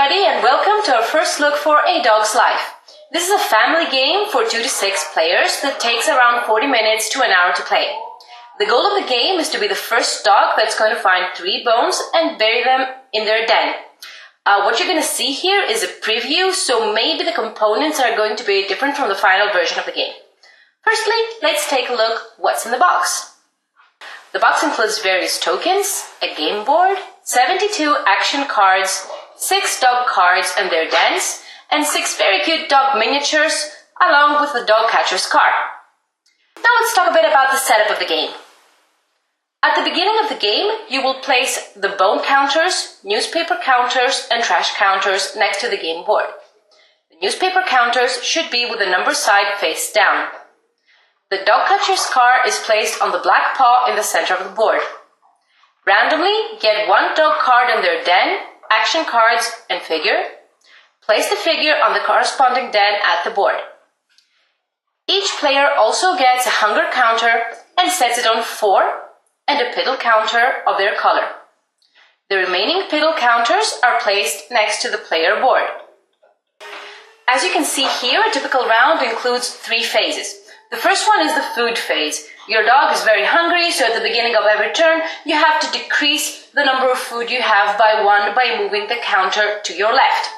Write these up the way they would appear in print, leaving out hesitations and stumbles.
everybody, and welcome to our first look for A Dog's Life. This is a family game for 2 to 6 players that takes around 40 minutes to an hour to play. The goal of the game is to be the first dog that's going to find 3 bones and bury them in their den. What you're going to see here is a preview, so maybe the components are going to be different from the final version of the game. Firstly, let's take a look what's in the box. The box includes various tokens, a game board, 72 action cards, 6 dog cards and their dens, and 6 very cute dog miniatures, along with the dog catcher's card. Now let's talk a bit about the setup of the game. At the beginning of the game, you will place the bone counters, newspaper counters, and trash counters next to the game board. The newspaper counters should be with the number side face down. The dog catcher's card is placed on the black paw in the center of the board. Randomly, get 1 dog card in their den, action cards, and figure. Place the figure on the corresponding den at the board. Each player also gets a hunger counter and sets it on 4 and a piddle counter of their color. The remaining piddle counters are placed next to the player board. As you can see here, a typical round includes 3 phases. The first one is the food phase. Your dog is very hungry, so at the beginning of every turn, you have to decrease the number of food you have by 1 by moving the counter to your left.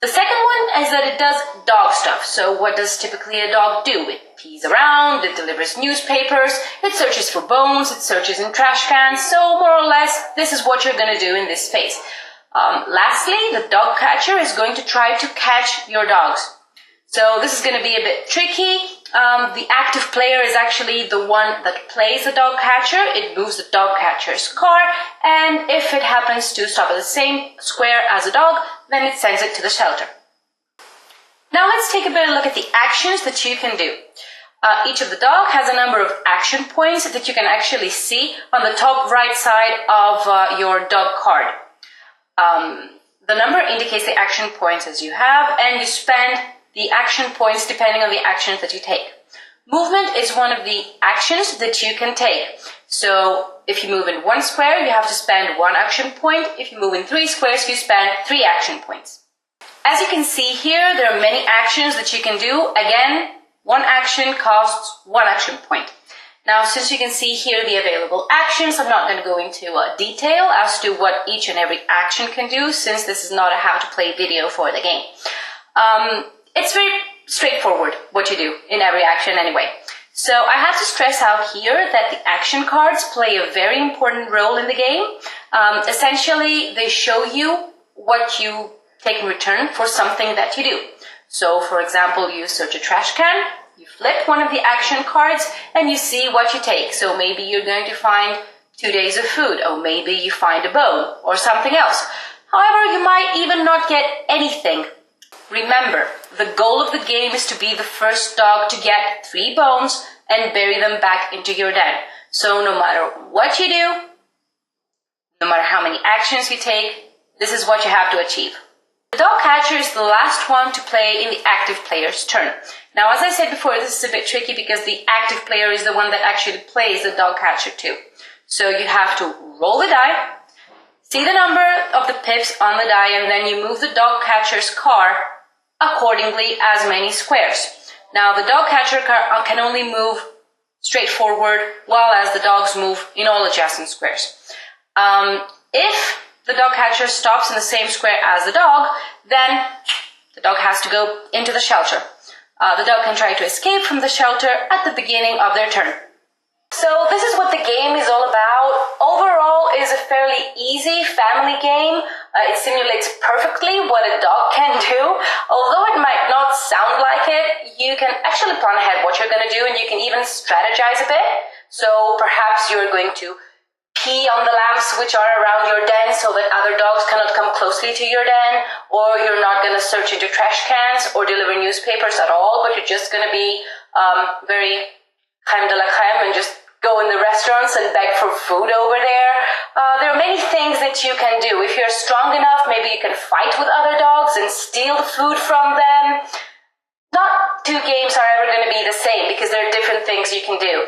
The second one is that it does dog stuff. So what does typically a dog do? It pees around, it delivers newspapers, it searches for bones, it searches in trash cans. So more or less, this is what you're going to do in this phase. Lastly, the dog catcher is going to try to catch your dogs. So this is going to be a bit tricky. The active player is actually the one that plays the dog catcher. It moves the dog catcher's card, and if it happens to stop at the same square as a dog, then it sends it to the shelter. Now let's take a better look at the actions that you can do. Each of the dog has a number of action points that you can actually see on the top right side of your dog card. The number indicates the action points as you have, and you spend the action points depending on the actions that you take. Movement is one of the actions that you can take. So if you move in 1 square, you have to spend 1 action point. If you move in 3 squares, you spend 3 action points. As you can see here, there are many actions that you can do. Again, 1 action costs 1 action point. Now, since you can see here the available actions, I'm not going to go into detail as to what each and every action can do, since this is not a how-to-play video for the game. It's very straightforward what you do in every action anyway. So I have to stress out here that the action cards play a very important role in the game. Essentially, they show you what you take in return for something that you do. So, for example, you search a trash can, you flip one of the action cards, and you see what you take. So maybe you're going to find 2 days of food, or maybe you find a bone, or something else. However, you might even not get anything. Remember, the goal of the game is to be the first dog to get 3 bones and bury them back into your den. So no matter what you do, no matter how many actions you take, this is what you have to achieve. The dog catcher is the last one to play in the active player's turn. Now, as I said before, this is a bit tricky because the active player is the one that actually plays the dog catcher too. So you have to roll the die, see the number of the pips on the die, and then you move the dog catcher's card accordingly as many squares. Now, the dog catcher can only move straight forward, while as the dogs move in all adjacent squares. If the dog catcher stops in the same square as the dog, then the dog has to go into the shelter. The dog can try to escape from the shelter at the beginning of their turn. So this is what the game is all about. Overall, it is a fairly easy family game. It simulates perfectly what a dog can do. Although it might not sound like it, you can actually plan ahead what you're going to do, and you can even strategize a bit. So perhaps you're going to pee on the lamps which are around your den so that other dogs cannot come closely to your den, or you're not going to search into trash cans or deliver newspapers at all, but you're just going to be very crème de la crème and just go in the restaurants and beg for food over there. There are many things that you can do. If you're strong enough, maybe you can fight with other dogs and steal the food from them. Not 2 games are ever going to be the same because there are different things you can do.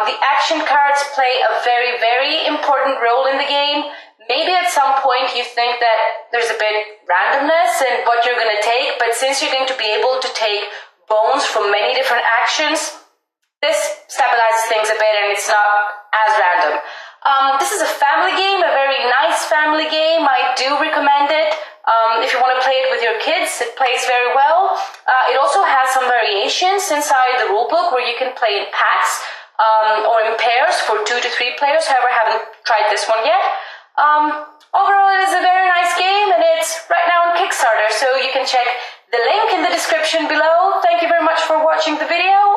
The action cards play a very, very important role in the game. Maybe at some point you think that there's a bit randomness in what you're going to take, but since you're going to be able to take bones from many different actions, this stabilizes things a bit and it's not as random. This is a family game, a very nice family game. I do recommend it. If you want to play it with your kids, it plays very well. It also has some variations inside the rulebook where you can play in packs or in pairs for 2 to 3 players. However, I haven't tried this one yet. Overall, it is a very nice game and it's right now on Kickstarter, so you can check the link in the description below. Thank you very much for watching the video.